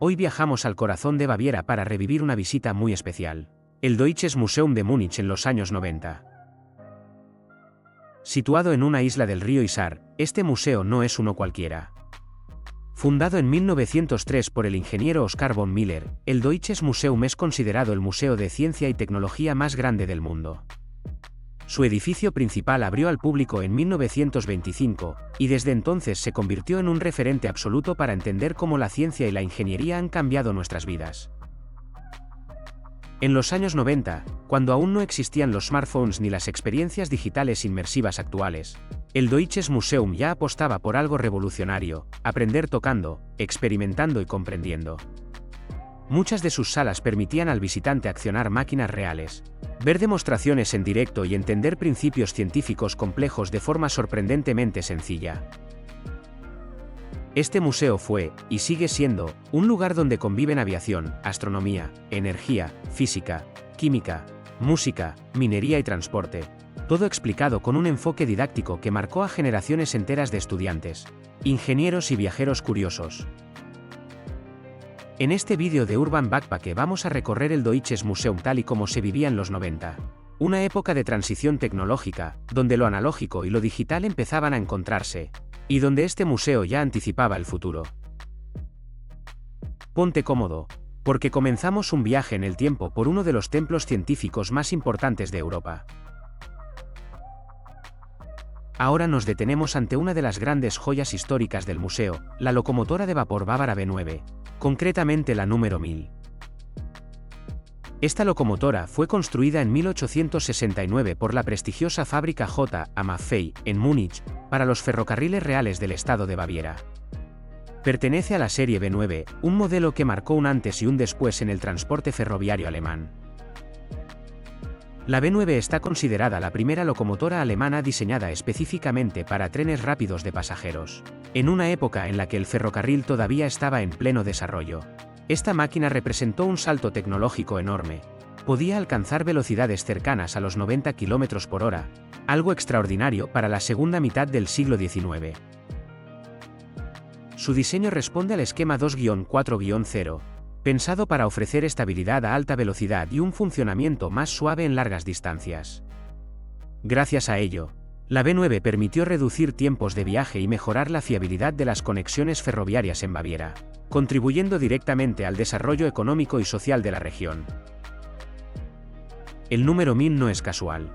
Hoy viajamos al corazón de Baviera para revivir una visita muy especial. El Deutsches Museum de Múnich en los años 90. Situado en una isla del río Isar, este museo no es uno cualquiera. Fundado en 1903 por el ingeniero Oskar von Miller, el Deutsches Museum es considerado el museo de ciencia y tecnología más grande del mundo. Su edificio principal abrió al público en 1925, y desde entonces se convirtió en un referente absoluto para entender cómo la ciencia y la ingeniería han cambiado nuestras vidas. En los años 90, cuando aún no existían los smartphones ni las experiencias digitales inmersivas actuales, el Deutsches Museum ya apostaba por algo revolucionario: aprender tocando, experimentando y comprendiendo. Muchas de sus salas permitían al visitante accionar máquinas reales, ver demostraciones en directo y entender principios científicos complejos de forma sorprendentemente sencilla. Este museo fue, y sigue siendo, un lugar donde conviven aviación, astronomía, energía, física, química, música, minería y transporte, todo explicado con un enfoque didáctico que marcó a generaciones enteras de estudiantes, ingenieros y viajeros curiosos. En este vídeo de Urban Backpack vamos a recorrer el Deutsches Museum tal y como se vivía en los 90. Una época de transición tecnológica, donde lo analógico y lo digital empezaban a encontrarse, y donde este museo ya anticipaba el futuro. Ponte cómodo, porque comenzamos un viaje en el tiempo por uno de los templos científicos más importantes de Europa. Ahora nos detenemos ante una de las grandes joyas históricas del museo, la locomotora de vapor bávara B9, concretamente la número 1000. Esta locomotora fue construida en 1869 por la prestigiosa fábrica J.A. Maffei, en Múnich, para los ferrocarriles reales del estado de Baviera. Pertenece a la serie B9, un modelo que marcó un antes y un después en el transporte ferroviario alemán. La B9 está considerada la primera locomotora alemana diseñada específicamente para trenes rápidos de pasajeros, en una época en la que el ferrocarril todavía estaba en pleno desarrollo. Esta máquina representó un salto tecnológico enorme. Podía alcanzar velocidades cercanas a los 90 km por hora, algo extraordinario para la segunda mitad del siglo XIX. Su diseño responde al esquema 2-4-0, pensado para ofrecer estabilidad a alta velocidad y un funcionamiento más suave en largas distancias. Gracias a ello, la B9 permitió reducir tiempos de viaje y mejorar la fiabilidad de las conexiones ferroviarias en Baviera, contribuyendo directamente al desarrollo económico y social de la región. El número 1000 no es casual.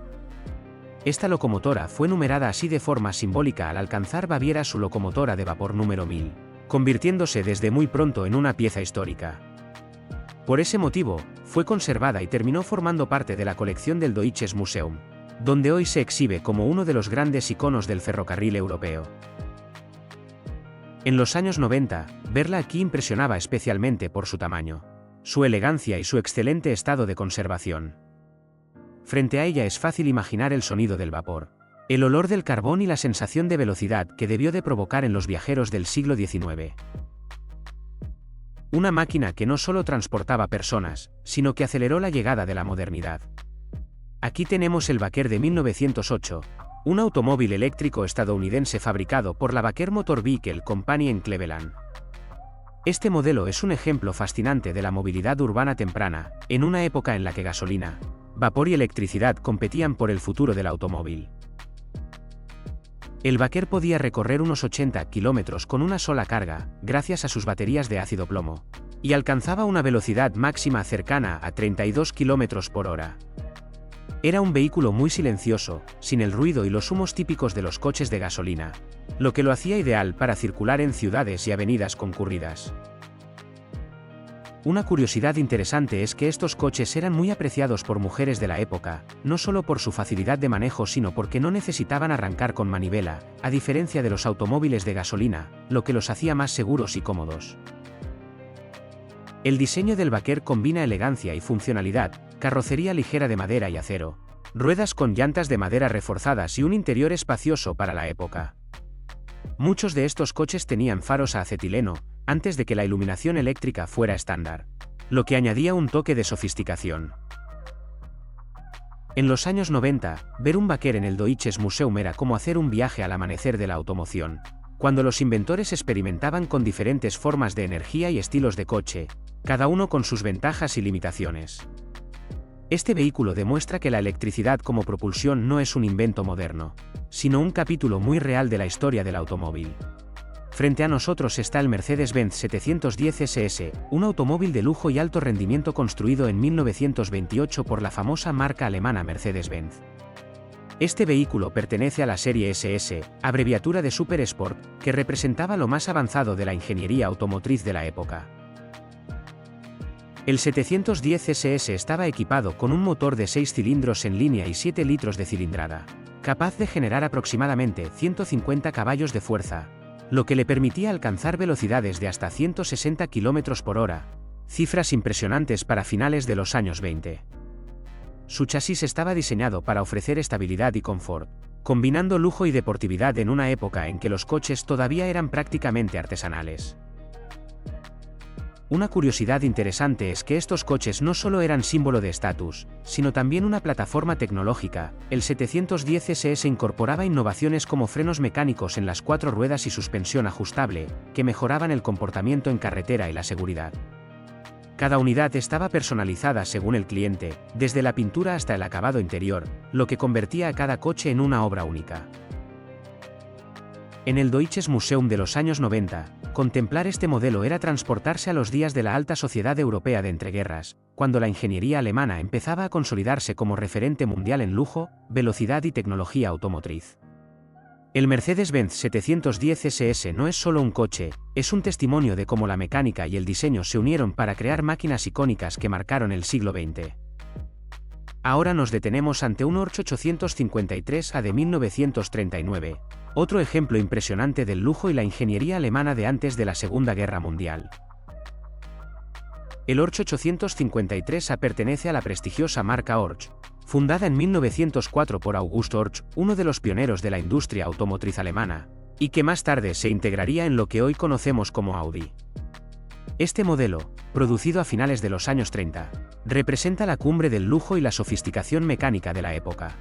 Esta locomotora fue numerada así de forma simbólica al alcanzar Baviera su locomotora de vapor número 1000, convirtiéndose desde muy pronto en una pieza histórica. Por ese motivo, fue conservada y terminó formando parte de la colección del Deutsches Museum, donde hoy se exhibe como uno de los grandes iconos del ferrocarril europeo. En los años 90, verla aquí impresionaba especialmente por su tamaño, su elegancia y su excelente estado de conservación. Frente a ella es fácil imaginar el sonido del vapor, el olor del carbón y la sensación de velocidad que debió de provocar en los viajeros del siglo XIX. Una máquina que no solo transportaba personas, sino que aceleró la llegada de la modernidad. Aquí tenemos el Wacker de 1908, un automóvil eléctrico estadounidense fabricado por la Wacker Motor Vehicle Company en Cleveland. Este modelo es un ejemplo fascinante de la movilidad urbana temprana, en una época en la que gasolina, vapor y electricidad competían por el futuro del automóvil. El Wacker podía recorrer unos 80 kilómetros con una sola carga, gracias a sus baterías de ácido plomo, y alcanzaba una velocidad máxima cercana a 32 kilómetros por hora. Era un vehículo muy silencioso, sin el ruido y los humos típicos de los coches de gasolina, lo que lo hacía ideal para circular en ciudades y avenidas concurridas. Una curiosidad interesante es que estos coches eran muy apreciados por mujeres de la época, no solo por su facilidad de manejo sino porque no necesitaban arrancar con manivela, a diferencia de los automóviles de gasolina, lo que los hacía más seguros y cómodos. El diseño del Wacker combina elegancia y funcionalidad, carrocería ligera de madera y acero, ruedas con llantas de madera reforzadas y un interior espacioso para la época. Muchos de estos coches tenían faros a acetileno, antes de que la iluminación eléctrica fuera estándar, lo que añadía un toque de sofisticación. En los años 90, ver un Wacker en el Deutsches Museum era como hacer un viaje al amanecer de la automoción, Cuando los inventores experimentaban con diferentes formas de energía y estilos de coche, cada uno con sus ventajas y limitaciones. Este vehículo demuestra que la electricidad como propulsión no es un invento moderno, sino un capítulo muy real de la historia del automóvil. Frente a nosotros está el Mercedes-Benz 710 SS, un automóvil de lujo y alto rendimiento construido en 1928 por la famosa marca alemana Mercedes-Benz. Este vehículo pertenece a la serie SS, abreviatura de Super Sport, que representaba lo más avanzado de la ingeniería automotriz de la época. El 710 SS estaba equipado con un motor de 6 cilindros en línea y 7 litros de cilindrada, capaz de generar aproximadamente 150 caballos de fuerza, lo que le permitía alcanzar velocidades de hasta 160 km por hora, cifras impresionantes para finales de los años 20. Su chasis estaba diseñado para ofrecer estabilidad y confort, combinando lujo y deportividad en una época en que los coches todavía eran prácticamente artesanales. Una curiosidad interesante es que estos coches no solo eran símbolo de estatus, sino también una plataforma tecnológica. El 710 SS incorporaba innovaciones como frenos mecánicos en las 4 ruedas y suspensión ajustable, que mejoraban el comportamiento en carretera y la seguridad. Cada unidad estaba personalizada según el cliente, desde la pintura hasta el acabado interior, lo que convertía a cada coche en una obra única. En el Deutsches Museum de los años 90, contemplar este modelo era transportarse a los días de la alta sociedad europea de entreguerras, cuando la ingeniería alemana empezaba a consolidarse como referente mundial en lujo, velocidad y tecnología automotriz. El Mercedes-Benz 710 SS no es solo un coche, es un testimonio de cómo la mecánica y el diseño se unieron para crear máquinas icónicas que marcaron el siglo XX. Ahora nos detenemos ante un Porsche 853 A de 1939, otro ejemplo impresionante del lujo y la ingeniería alemana de antes de la Segunda Guerra Mundial. El Porsche 853 A pertenece a la prestigiosa marca Porsche, fundada en 1904 por August Porsche, uno de los pioneros de la industria automotriz alemana, y que más tarde se integraría en lo que hoy conocemos como Audi. Este modelo, producido a finales de los años 30, representa la cumbre del lujo y la sofisticación mecánica de la época.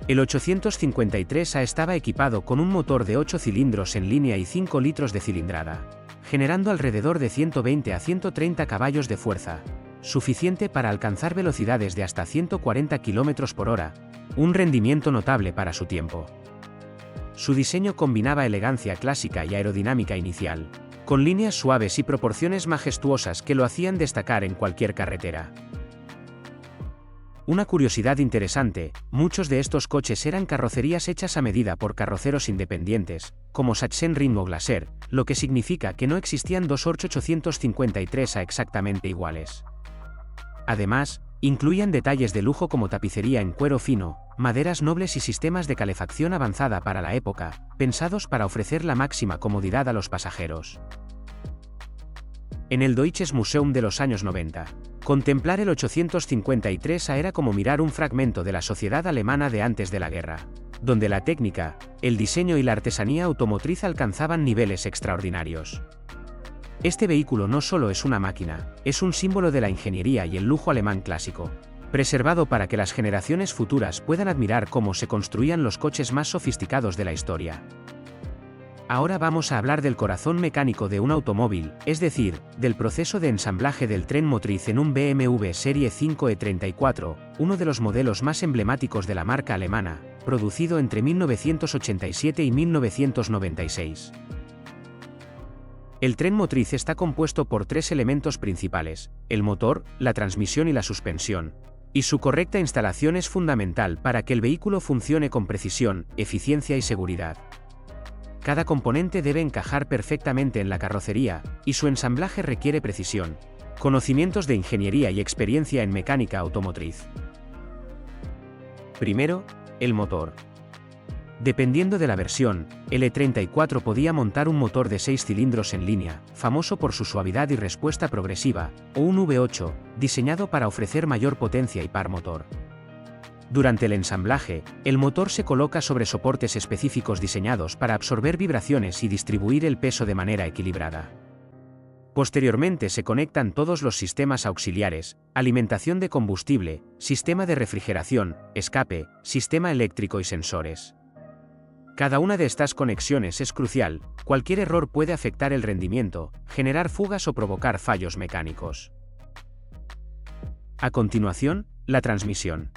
El 853 A estaba equipado con un motor de 8 cilindros en línea y 5 litros de cilindrada, generando alrededor de 120 a 130 caballos de fuerza, suficiente para alcanzar velocidades de hasta 140 km por hora, un rendimiento notable para su tiempo. Su diseño combinaba elegancia clásica y aerodinámica inicial, con líneas suaves y proporciones majestuosas que lo hacían destacar en cualquier carretera. Una curiosidad interesante, muchos de estos coches eran carrocerías hechas a medida por carroceros independientes, como Sachsenring o Glaser, lo que significa que no existían dos Porsche 853 A exactamente iguales. Además, incluían detalles de lujo como tapicería en cuero fino, maderas nobles y sistemas de calefacción avanzada para la época, pensados para ofrecer la máxima comodidad a los pasajeros. En el Deutsches Museum de los años 90, contemplar el 853 A era como mirar un fragmento de la sociedad alemana de antes de la guerra, donde la técnica, el diseño y la artesanía automotriz alcanzaban niveles extraordinarios. Este vehículo no solo es una máquina, es un símbolo de la ingeniería y el lujo alemán clásico, preservado para que las generaciones futuras puedan admirar cómo se construían los coches más sofisticados de la historia. Ahora vamos a hablar del corazón mecánico de un automóvil, es decir, del proceso de ensamblaje del tren motriz en un BMW Serie 5 E34, uno de los modelos más emblemáticos de la marca alemana, producido entre 1987 y 1996. El tren motriz está compuesto por 3 elementos principales: el motor, la transmisión y la suspensión, y su correcta instalación es fundamental para que el vehículo funcione con precisión, eficiencia y seguridad. Cada componente debe encajar perfectamente en la carrocería, y su ensamblaje requiere precisión, conocimientos de ingeniería y experiencia en mecánica automotriz. Primero, el motor. Dependiendo de la versión, el E34 podía montar un motor de 6 cilindros en línea, famoso por su suavidad y respuesta progresiva, o un V8, diseñado para ofrecer mayor potencia y par motor. Durante el ensamblaje, el motor se coloca sobre soportes específicos diseñados para absorber vibraciones y distribuir el peso de manera equilibrada. Posteriormente se conectan todos los sistemas auxiliares: alimentación de combustible, sistema de refrigeración, escape, sistema eléctrico y sensores. Cada una de estas conexiones es crucial, cualquier error puede afectar el rendimiento, generar fugas o provocar fallos mecánicos. A continuación, la transmisión.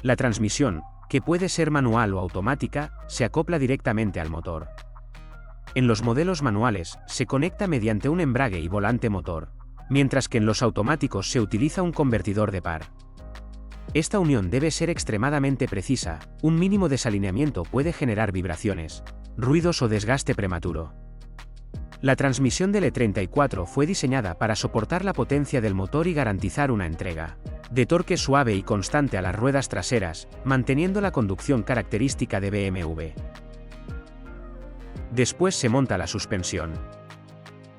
La transmisión, que puede ser manual o automática, se acopla directamente al motor. En los modelos manuales, se conecta mediante un embrague y volante motor, mientras que en los automáticos se utiliza un convertidor de par. Esta unión debe ser extremadamente precisa, un mínimo desalineamiento puede generar vibraciones, ruidos o desgaste prematuro. La transmisión del E34 fue diseñada para soportar la potencia del motor y garantizar una entrega de torque suave y constante a las ruedas traseras, manteniendo la conducción característica de BMW. Después se monta la suspensión.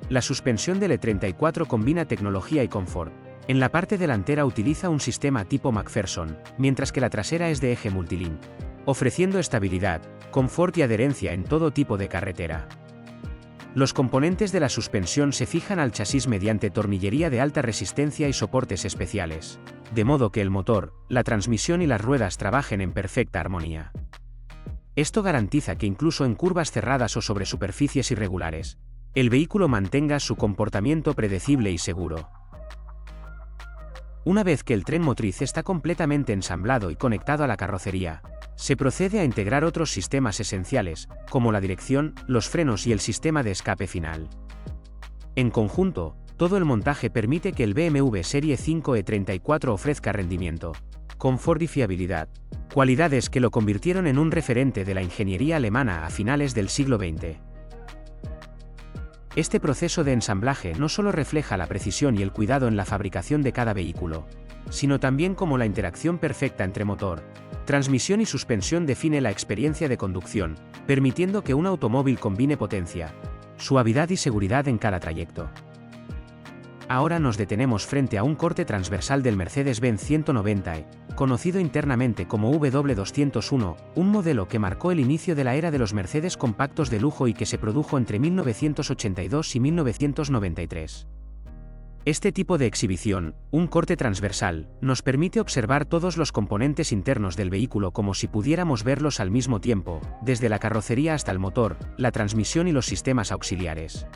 La suspensión del E34 combina tecnología y confort. En la parte delantera utiliza un sistema tipo McPherson, mientras que la trasera es de eje multilink, ofreciendo estabilidad, confort y adherencia en todo tipo de carretera. Los componentes de la suspensión se fijan al chasis mediante tornillería de alta resistencia y soportes especiales, de modo que el motor, la transmisión y las ruedas trabajen en perfecta armonía. Esto garantiza que incluso en curvas cerradas o sobre superficies irregulares, el vehículo mantenga su comportamiento predecible y seguro. Una vez que el tren motriz está completamente ensamblado y conectado a la carrocería, se procede a integrar otros sistemas esenciales, como la dirección, los frenos y el sistema de escape final. En conjunto, todo el montaje permite que el BMW Serie 5 E34 ofrezca rendimiento, confort y fiabilidad, cualidades que lo convirtieron en un referente de la ingeniería alemana a finales del siglo XX. Este proceso de ensamblaje no solo refleja la precisión y el cuidado en la fabricación de cada vehículo, sino también como la interacción perfecta entre motor, transmisión y suspensión define la experiencia de conducción, permitiendo que un automóvil combine potencia, suavidad y seguridad en cada trayecto. Ahora nos detenemos frente a un corte transversal del Mercedes-Benz 190e, conocido internamente como W201, un modelo que marcó el inicio de la era de los Mercedes compactos de lujo y que se produjo entre 1982 y 1993. Este tipo de exhibición, un corte transversal, nos permite observar todos los componentes internos del vehículo como si pudiéramos verlos al mismo tiempo, desde la carrocería hasta el motor, la transmisión y los sistemas auxiliares.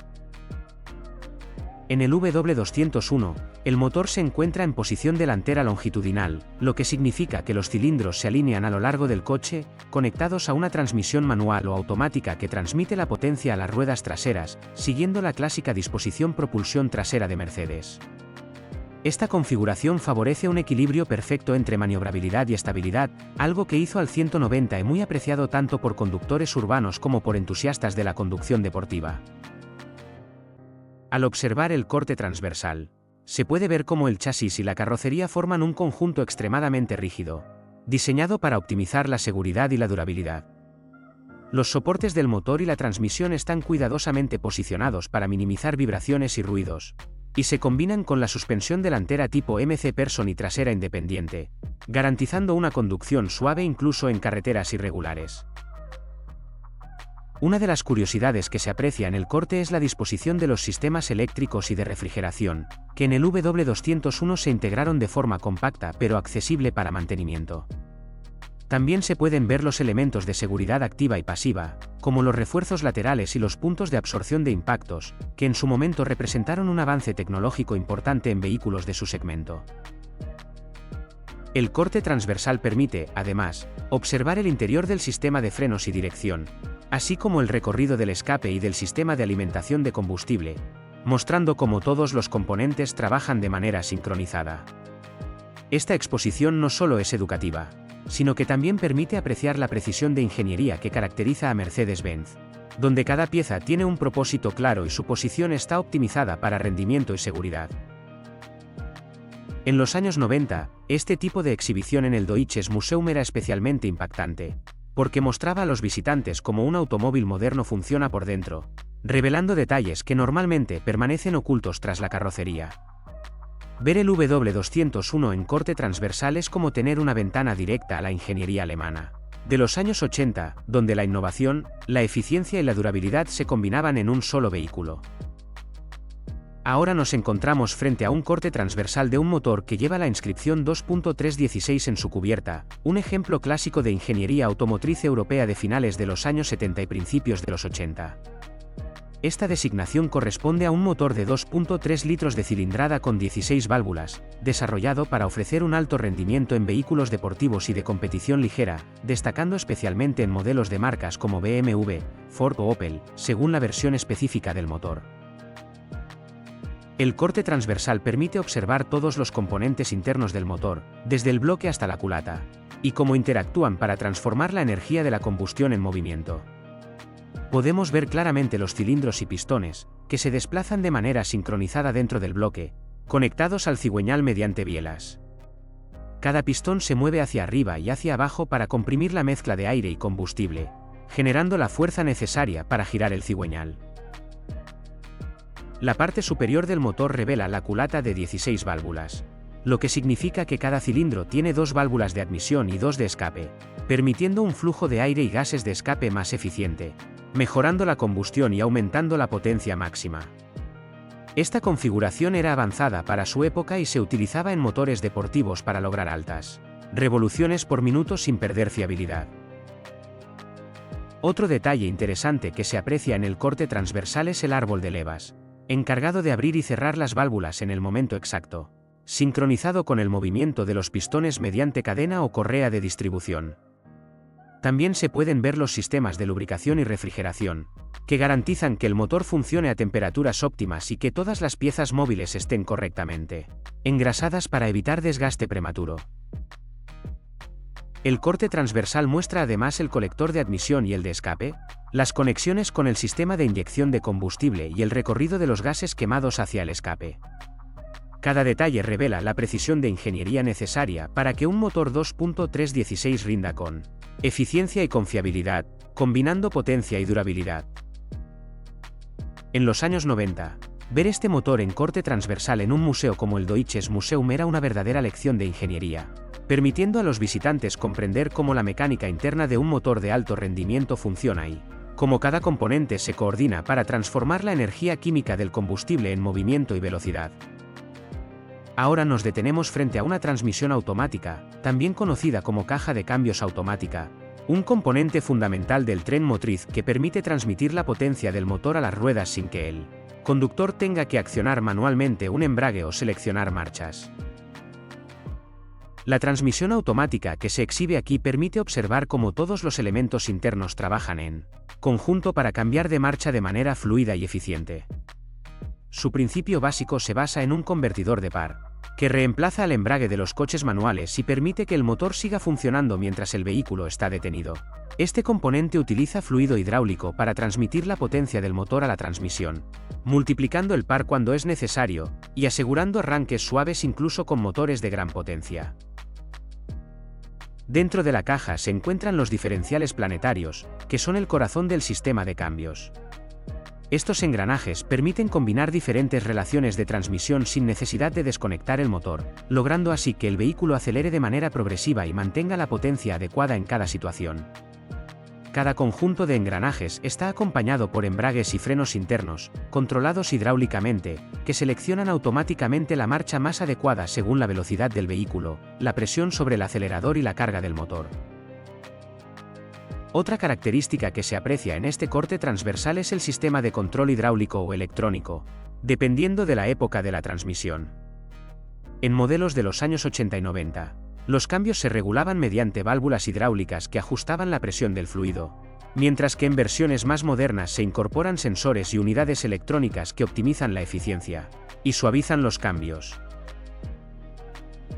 En el W201, el motor se encuentra en posición delantera longitudinal, lo que significa que los cilindros se alinean a lo largo del coche, conectados a una transmisión manual o automática que transmite la potencia a las ruedas traseras, siguiendo la clásica disposición propulsión trasera de Mercedes. Esta configuración favorece un equilibrio perfecto entre maniobrabilidad y estabilidad, algo que hizo al 190 muy apreciado tanto por conductores urbanos como por entusiastas de la conducción deportiva. Al observar el corte transversal, se puede ver cómo el chasis y la carrocería forman un conjunto extremadamente rígido, diseñado para optimizar la seguridad y la durabilidad. Los soportes del motor y la transmisión están cuidadosamente posicionados para minimizar vibraciones y ruidos, y se combinan con la suspensión delantera tipo MC-Person y trasera independiente, garantizando una conducción suave incluso en carreteras irregulares. Una de las curiosidades que se aprecia en el corte es la disposición de los sistemas eléctricos y de refrigeración, que en el W201 se integraron de forma compacta pero accesible para mantenimiento. También se pueden ver los elementos de seguridad activa y pasiva, como los refuerzos laterales y los puntos de absorción de impactos, que en su momento representaron un avance tecnológico importante en vehículos de su segmento. El corte transversal permite, además, observar el interior del sistema de frenos y dirección, así como el recorrido del escape y del sistema de alimentación de combustible, mostrando cómo todos los componentes trabajan de manera sincronizada. Esta exposición no solo es educativa, sino que también permite apreciar la precisión de ingeniería que caracteriza a Mercedes-Benz, donde cada pieza tiene un propósito claro y su posición está optimizada para rendimiento y seguridad. En los años 90, este tipo de exhibición en el Deutsches Museum era especialmente impactante, porque mostraba a los visitantes cómo un automóvil moderno funciona por dentro, revelando detalles que normalmente permanecen ocultos tras la carrocería. Ver el W201 en corte transversal es como tener una ventana directa a la ingeniería alemana de los años 80, donde la innovación, la eficiencia y la durabilidad se combinaban en un solo vehículo. Ahora nos encontramos frente a un corte transversal de un motor que lleva la inscripción 2.316 en su cubierta, un ejemplo clásico de ingeniería automotriz europea de finales de los años 70 y principios de los 80. Esta designación corresponde a un motor de 2.3 litros de cilindrada con 16 válvulas, desarrollado para ofrecer un alto rendimiento en vehículos deportivos y de competición ligera, destacando especialmente en modelos de marcas como BMW, Ford o Opel, según la versión específica del motor. El corte transversal permite observar todos los componentes internos del motor, desde el bloque hasta la culata, y cómo interactúan para transformar la energía de la combustión en movimiento. Podemos ver claramente los cilindros y pistones, que se desplazan de manera sincronizada dentro del bloque, conectados al cigüeñal mediante bielas. Cada pistón se mueve hacia arriba y hacia abajo para comprimir la mezcla de aire y combustible, generando la fuerza necesaria para girar el cigüeñal. La parte superior del motor revela la culata de 16 válvulas, lo que significa que cada cilindro tiene 2 válvulas de admisión y 2 de escape, permitiendo un flujo de aire y gases de escape más eficiente, mejorando la combustión y aumentando la potencia máxima. Esta configuración era avanzada para su época y se utilizaba en motores deportivos para lograr altas revoluciones por minuto sin perder fiabilidad. Otro detalle interesante que se aprecia en el corte transversal es el árbol de levas, encargado de abrir y cerrar las válvulas en el momento exacto, sincronizado con el movimiento de los pistones mediante cadena o correa de distribución. También se pueden ver los sistemas de lubricación y refrigeración, que garantizan que el motor funcione a temperaturas óptimas y que todas las piezas móviles estén correctamente engrasadas para evitar desgaste prematuro. El corte transversal muestra además el colector de admisión y el de escape, las conexiones con el sistema de inyección de combustible y el recorrido de los gases quemados hacia el escape. Cada detalle revela la precisión de ingeniería necesaria para que un motor 2.316 rinda con eficiencia y confiabilidad, combinando potencia y durabilidad. En los años 90, ver este motor en corte transversal en un museo como el Deutsches Museum era una verdadera lección de ingeniería, permitiendo a los visitantes comprender cómo la mecánica interna de un motor de alto rendimiento funciona y cómo cada componente se coordina para transformar la energía química del combustible en movimiento y velocidad. Ahora nos detenemos frente a una transmisión automática, también conocida como caja de cambios automática, un componente fundamental del tren motriz que permite transmitir la potencia del motor a las ruedas sin que el conductor tenga que accionar manualmente un embrague o seleccionar marchas. La transmisión automática que se exhibe aquí permite observar cómo todos los elementos internos trabajan en conjunto para cambiar de marcha de manera fluida y eficiente. Su principio básico se basa en un convertidor de par, que reemplaza al embrague de los coches manuales y permite que el motor siga funcionando mientras el vehículo está detenido. Este componente utiliza fluido hidráulico para transmitir la potencia del motor a la transmisión, multiplicando el par cuando es necesario, y asegurando arranques suaves incluso con motores de gran potencia. Dentro de la caja se encuentran los diferenciales planetarios, que son el corazón del sistema de cambios. Estos engranajes permiten combinar diferentes relaciones de transmisión sin necesidad de desconectar el motor, logrando así que el vehículo acelere de manera progresiva y mantenga la potencia adecuada en cada situación. Cada conjunto de engranajes está acompañado por embragues y frenos internos, controlados hidráulicamente, que seleccionan automáticamente la marcha más adecuada según la velocidad del vehículo, la presión sobre el acelerador y la carga del motor. Otra característica que se aprecia en este corte transversal es el sistema de control hidráulico o electrónico, dependiendo de la época de la transmisión. En modelos de los años 80 y 90, los cambios se regulaban mediante válvulas hidráulicas que ajustaban la presión del fluido, mientras que en versiones más modernas se incorporan sensores y unidades electrónicas que optimizan la eficiencia y suavizan los cambios.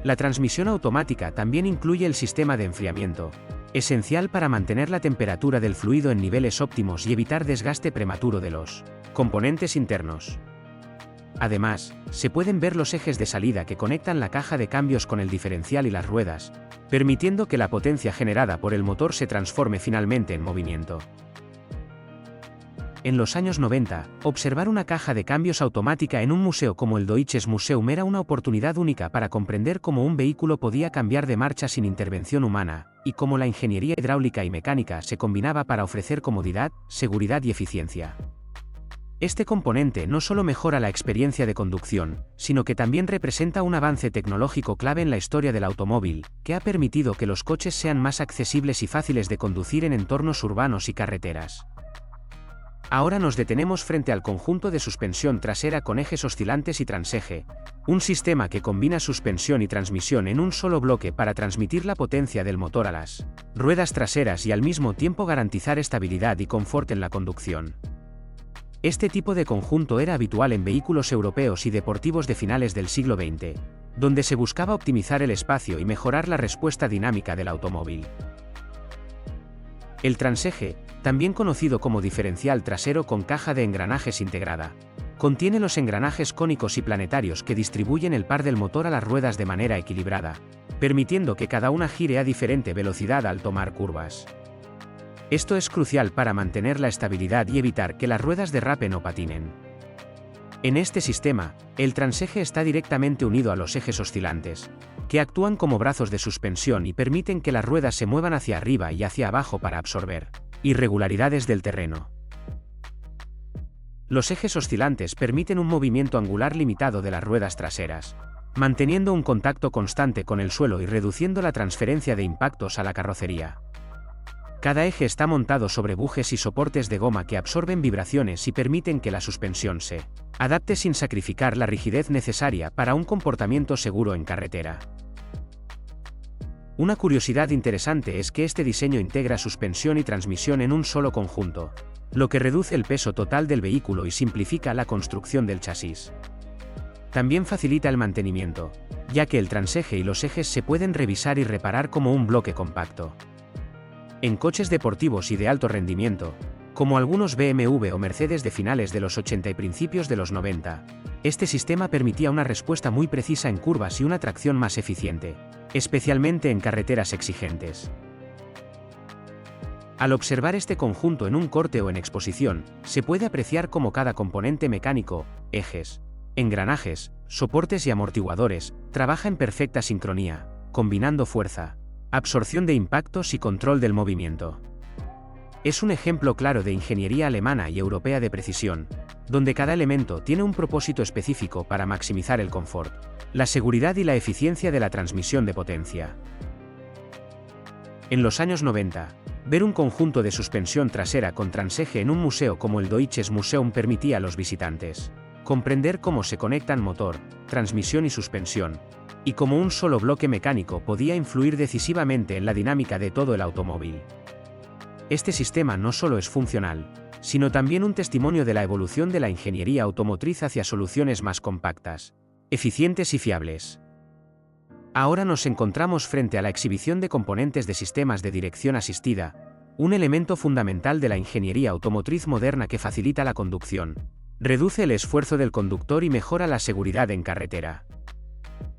La transmisión automática también incluye el sistema de enfriamiento, esencial para mantener la temperatura del fluido en niveles óptimos y evitar desgaste prematuro de los componentes internos. Además, se pueden ver los ejes de salida que conectan la caja de cambios con el diferencial y las ruedas, permitiendo que la potencia generada por el motor se transforme finalmente en movimiento. En los años 90, observar una caja de cambios automática en un museo como el Deutsches Museum era una oportunidad única para comprender cómo un vehículo podía cambiar de marcha sin intervención humana, y cómo la ingeniería hidráulica y mecánica se combinaba para ofrecer comodidad, seguridad y eficiencia. Este componente no solo mejora la experiencia de conducción, sino que también representa un avance tecnológico clave en la historia del automóvil, que ha permitido que los coches sean más accesibles y fáciles de conducir en entornos urbanos y carreteras. Ahora nos detenemos frente al conjunto de suspensión trasera con ejes oscilantes y transeje, un sistema que combina suspensión y transmisión en un solo bloque para transmitir la potencia del motor a las ruedas traseras y al mismo tiempo garantizar estabilidad y confort en la conducción. Este tipo de conjunto era habitual en vehículos europeos y deportivos de finales del siglo XX, donde se buscaba optimizar el espacio y mejorar la respuesta dinámica del automóvil. El transeje, también conocido como diferencial trasero con caja de engranajes integrada, contiene los engranajes cónicos y planetarios que distribuyen el par del motor a las ruedas de manera equilibrada, permitiendo que cada una gire a diferente velocidad al tomar curvas. Esto es crucial para mantener la estabilidad y evitar que las ruedas derrapen o patinen. En este sistema, el transeje está directamente unido a los ejes oscilantes, que actúan como brazos de suspensión y permiten que las ruedas se muevan hacia arriba y hacia abajo para absorber irregularidades del terreno. Los ejes oscilantes permiten un movimiento angular limitado de las ruedas traseras, manteniendo un contacto constante con el suelo y reduciendo la transferencia de impactos a la carrocería. Cada eje está montado sobre bujes y soportes de goma que absorben vibraciones y permiten que la suspensión se adapte sin sacrificar la rigidez necesaria para un comportamiento seguro en carretera. Una curiosidad interesante es que este diseño integra suspensión y transmisión en un solo conjunto, lo que reduce el peso total del vehículo y simplifica la construcción del chasis. También facilita el mantenimiento, ya que el transeje y los ejes se pueden revisar y reparar como un bloque compacto. En coches deportivos y de alto rendimiento, como algunos BMW o Mercedes de finales de los 80 y principios de los 90, este sistema permitía una respuesta muy precisa en curvas y una tracción más eficiente, especialmente en carreteras exigentes. Al observar este conjunto en un corte o en exposición, se puede apreciar cómo cada componente mecánico, ejes, engranajes, soportes y amortiguadores, trabaja en perfecta sincronía, combinando fuerza, absorción de impactos y control del movimiento. Es un ejemplo claro de ingeniería alemana y europea de precisión, donde cada elemento tiene un propósito específico para maximizar el confort, la seguridad y la eficiencia de la transmisión de potencia. En los años 90, ver un conjunto de suspensión trasera con transeje en un museo como el Deutsches Museum permitía a los visitantes comprender cómo se conectan motor, transmisión y suspensión, y cómo un solo bloque mecánico podía influir decisivamente en la dinámica de todo el automóvil. Este sistema no solo es funcional, sino también un testimonio de la evolución de la ingeniería automotriz hacia soluciones más compactas, eficientes y fiables. Ahora nos encontramos frente a la exhibición de componentes de sistemas de dirección asistida, un elemento fundamental de la ingeniería automotriz moderna que facilita la conducción, reduce el esfuerzo del conductor y mejora la seguridad en carretera.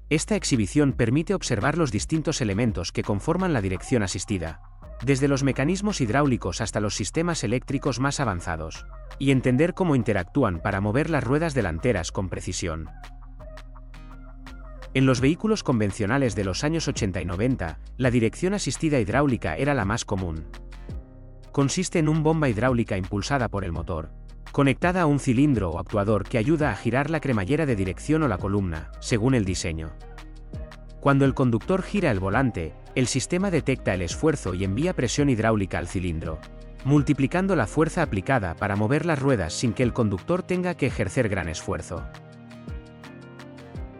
Esta exhibición permite observar los distintos elementos que conforman la dirección asistida, desde los mecanismos hidráulicos hasta los sistemas eléctricos más avanzados, y entender cómo interactúan para mover las ruedas delanteras con precisión. En los vehículos convencionales de los años 80 y 90, la dirección asistida hidráulica era la más común. Consiste en una bomba hidráulica impulsada por el motor, conectada a un cilindro o actuador que ayuda a girar la cremallera de dirección o la columna, según el diseño. Cuando el conductor gira el volante, el sistema detecta el esfuerzo y envía presión hidráulica al cilindro, multiplicando la fuerza aplicada para mover las ruedas sin que el conductor tenga que ejercer gran esfuerzo.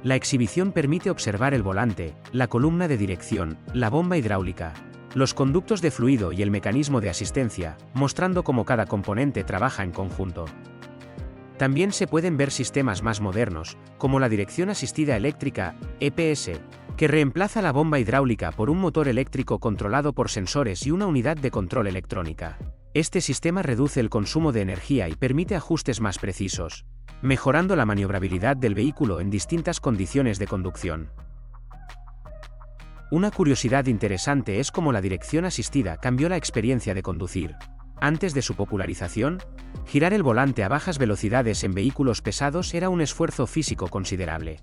La exhibición permite observar el volante, la columna de dirección, la bomba hidráulica, los conductos de fluido y el mecanismo de asistencia, mostrando cómo cada componente trabaja en conjunto. También se pueden ver sistemas más modernos, como la dirección asistida eléctrica, EPS, que reemplaza la bomba hidráulica por un motor eléctrico controlado por sensores y una unidad de control electrónica. Este sistema reduce el consumo de energía y permite ajustes más precisos, mejorando la maniobrabilidad del vehículo en distintas condiciones de conducción. Una curiosidad interesante es cómo la dirección asistida cambió la experiencia de conducir. Antes de su popularización, girar el volante a bajas velocidades en vehículos pesados era un esfuerzo físico considerable.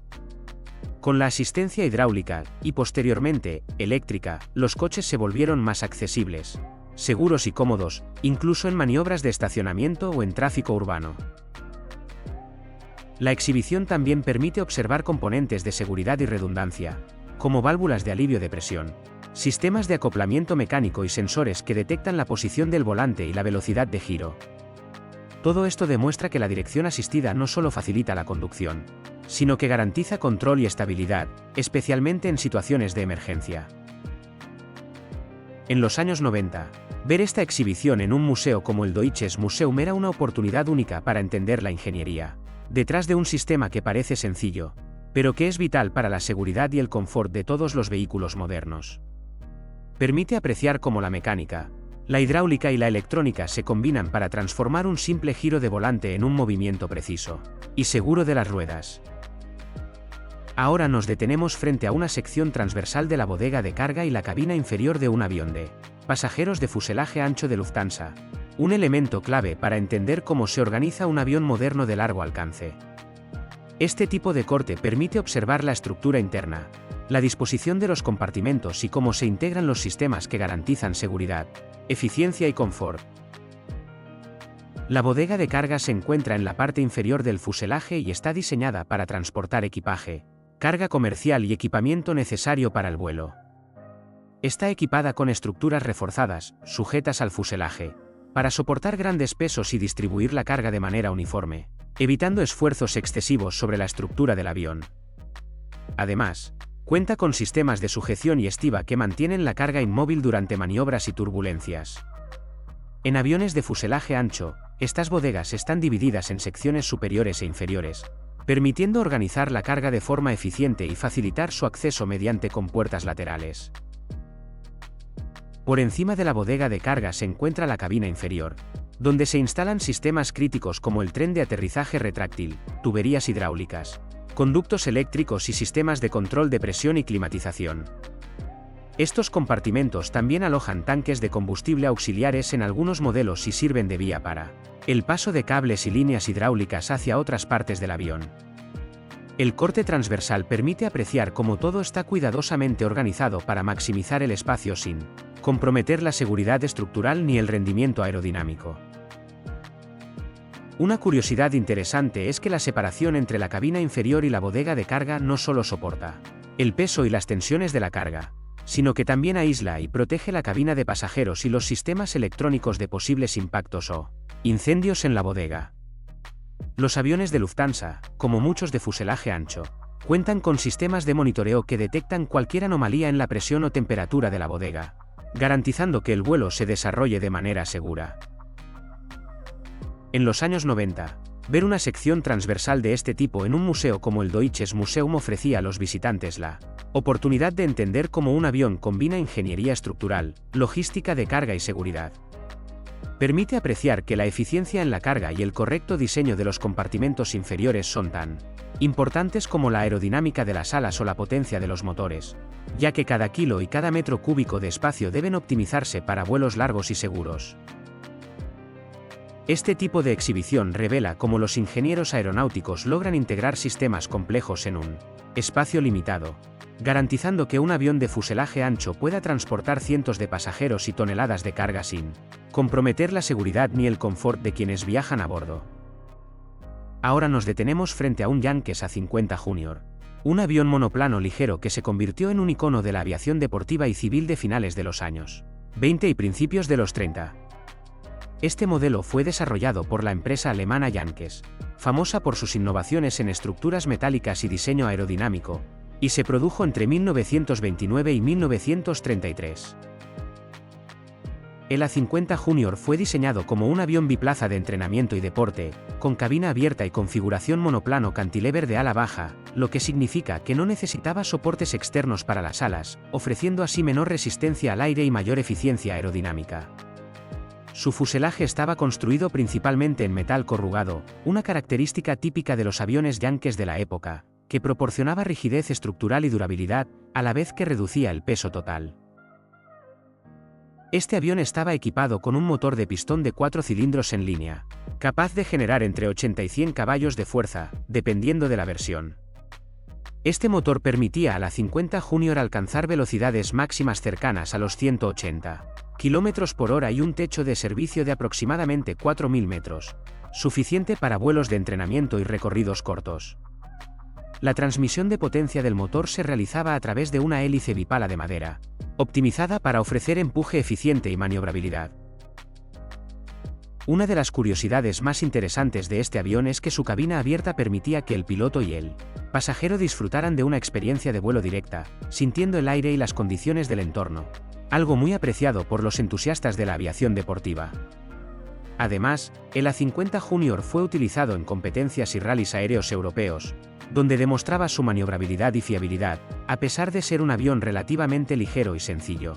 Con la asistencia hidráulica, y posteriormente, eléctrica, los coches se volvieron más accesibles, seguros y cómodos, incluso en maniobras de estacionamiento o en tráfico urbano. La exhibición también permite observar componentes de seguridad y redundancia, como válvulas de alivio de presión, sistemas de acoplamiento mecánico y sensores que detectan la posición del volante y la velocidad de giro. Todo esto demuestra que la dirección asistida no solo facilita la conducción, sino que garantiza control y estabilidad, especialmente en situaciones de emergencia. En los años 90, ver esta exhibición en un museo como el Deutsches Museum era una oportunidad única para entender la ingeniería detrás de un sistema que parece sencillo, pero que es vital para la seguridad y el confort de todos los vehículos modernos. Permite apreciar cómo la mecánica, la hidráulica y la electrónica se combinan para transformar un simple giro de volante en un movimiento preciso y seguro de las ruedas. Ahora nos detenemos frente a una sección transversal de la bodega de carga y la cabina inferior de un avión de pasajeros de fuselaje ancho de Lufthansa, un elemento clave para entender cómo se organiza un avión moderno de largo alcance. Este tipo de corte permite observar la estructura interna, la disposición de los compartimentos y cómo se integran los sistemas que garantizan seguridad, eficiencia y confort. La bodega de carga se encuentra en la parte inferior del fuselaje y está diseñada para transportar equipaje, carga comercial y equipamiento necesario para el vuelo. Está equipada con estructuras reforzadas, sujetas al fuselaje, para soportar grandes pesos y distribuir la carga de manera uniforme, evitando esfuerzos excesivos sobre la estructura del avión. Además, cuenta con sistemas de sujeción y estiba que mantienen la carga inmóvil durante maniobras y turbulencias. En aviones de fuselaje ancho, estas bodegas están divididas en secciones superiores e inferiores, permitiendo organizar la carga de forma eficiente y facilitar su acceso mediante compuertas laterales. Por encima de la bodega de carga se encuentra la cabina inferior, donde se instalan sistemas críticos como el tren de aterrizaje retráctil, tuberías hidráulicas, conductos eléctricos y sistemas de control de presión y climatización. Estos compartimentos también alojan tanques de combustible auxiliares en algunos modelos y sirven de vía para el paso de cables y líneas hidráulicas hacia otras partes del avión. El corte transversal permite apreciar cómo todo está cuidadosamente organizado para maximizar el espacio sin comprometer la seguridad estructural ni el rendimiento aerodinámico. Una curiosidad interesante es que la separación entre la cabina inferior y la bodega de carga no solo soporta el peso y las tensiones de la carga, sino que también aísla y protege la cabina de pasajeros y los sistemas electrónicos de posibles impactos o incendios en la bodega. Los aviones de Lufthansa, como muchos de fuselaje ancho, cuentan con sistemas de monitoreo que detectan cualquier anomalía en la presión o temperatura de la bodega, garantizando que el vuelo se desarrolle de manera segura. En los años 90, ver una sección transversal de este tipo en un museo como el Deutsches Museum ofrecía a los visitantes la oportunidad de entender cómo un avión combina ingeniería estructural, logística de carga y seguridad. Permite apreciar que la eficiencia en la carga y el correcto diseño de los compartimentos inferiores son tan importantes como la aerodinámica de las alas o la potencia de los motores, ya que cada kilo y cada metro cúbico de espacio deben optimizarse para vuelos largos y seguros. Este tipo de exhibición revela cómo los ingenieros aeronáuticos logran integrar sistemas complejos en un espacio limitado, garantizando que un avión de fuselaje ancho pueda transportar cientos de pasajeros y toneladas de carga sin comprometer la seguridad ni el confort de quienes viajan a bordo. Ahora nos detenemos frente a un Junkers A-50 Junior, un avión monoplano ligero que se convirtió en un icono de la aviación deportiva y civil de finales de los años 20 y principios de los 30. Este modelo fue desarrollado por la empresa alemana Junkers, famosa por sus innovaciones en estructuras metálicas y diseño aerodinámico, y se produjo entre 1929 y 1933. El A-50 Junior fue diseñado como un avión biplaza de entrenamiento y deporte, con cabina abierta y configuración monoplano cantilever de ala baja, lo que significa que no necesitaba soportes externos para las alas, ofreciendo así menor resistencia al aire y mayor eficiencia aerodinámica. Su fuselaje estaba construido principalmente en metal corrugado, una característica típica de los aviones Junkers de la época, que proporcionaba rigidez estructural y durabilidad, a la vez que reducía el peso total. Este avión estaba equipado con un motor de pistón de 4 cilindros en línea, capaz de generar entre 80 y 100 caballos de fuerza, dependiendo de la versión. Este motor permitía al A-50 Junior alcanzar velocidades máximas cercanas a los 180 km/h y un techo de servicio de aproximadamente 4.000 metros, suficiente para vuelos de entrenamiento y recorridos cortos. La transmisión de potencia del motor se realizaba a través de una hélice bipala de madera, optimizada para ofrecer empuje eficiente y maniobrabilidad. Una de las curiosidades más interesantes de este avión es que su cabina abierta permitía que el piloto y el pasajero disfrutaran de una experiencia de vuelo directa, sintiendo el aire y las condiciones del entorno, algo muy apreciado por los entusiastas de la aviación deportiva. Además, el A-50 Junior fue utilizado en competencias y rallies aéreos europeos, donde demostraba su maniobrabilidad y fiabilidad, a pesar de ser un avión relativamente ligero y sencillo.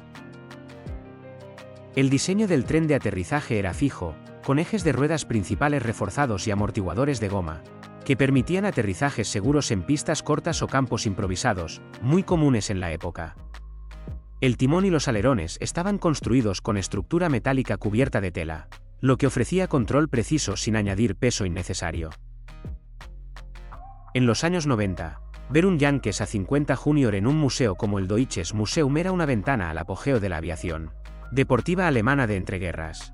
El diseño del tren de aterrizaje era fijo, con ejes de ruedas principales reforzados y amortiguadores de goma, que permitían aterrizajes seguros en pistas cortas o campos improvisados, muy comunes en la época. El timón y los alerones estaban construidos con estructura metálica cubierta de tela, lo que ofrecía control preciso sin añadir peso innecesario. En los años 90, ver un Yankee A-50 Junior en un museo como el Deutsches Museum era una ventana al apogeo de la aviación deportiva alemana de entreguerras.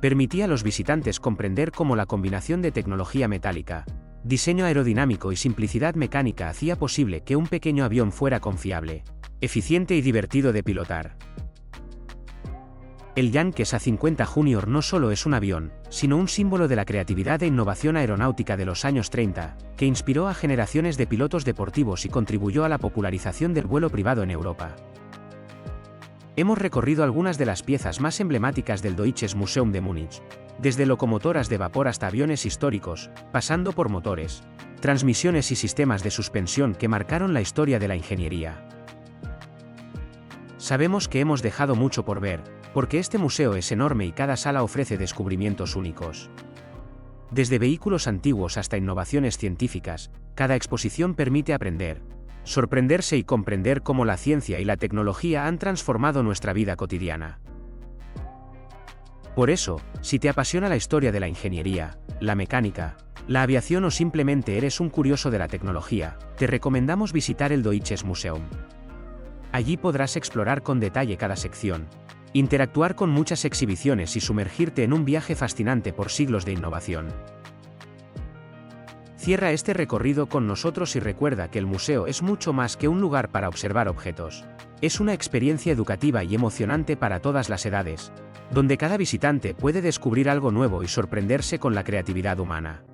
Permitía a los visitantes comprender cómo la combinación de tecnología metálica, diseño aerodinámico y simplicidad mecánica hacía posible que un pequeño avión fuera confiable, eficiente y divertido de pilotar. El Yankee A-50 Junior no solo es un avión, sino un símbolo de la creatividad e innovación aeronáutica de los años 30, que inspiró a generaciones de pilotos deportivos y contribuyó a la popularización del vuelo privado en Europa. Hemos recorrido algunas de las piezas más emblemáticas del Deutsches Museum de Múnich, desde locomotoras de vapor hasta aviones históricos, pasando por motores, transmisiones y sistemas de suspensión que marcaron la historia de la ingeniería. Sabemos que hemos dejado mucho por ver, porque este museo es enorme y cada sala ofrece descubrimientos únicos. Desde vehículos antiguos hasta innovaciones científicas, cada exposición permite aprender, sorprenderse y comprender cómo la ciencia y la tecnología han transformado nuestra vida cotidiana. Por eso, si te apasiona la historia de la ingeniería, la mecánica, la aviación o simplemente eres un curioso de la tecnología, te recomendamos visitar el Deutsches Museum. Allí podrás explorar con detalle cada sección, interactuar con muchas exhibiciones y sumergirte en un viaje fascinante por siglos de innovación. Cierra este recorrido con nosotros y recuerda que el museo es mucho más que un lugar para observar objetos. Es una experiencia educativa y emocionante para todas las edades, donde cada visitante puede descubrir algo nuevo y sorprenderse con la creatividad humana.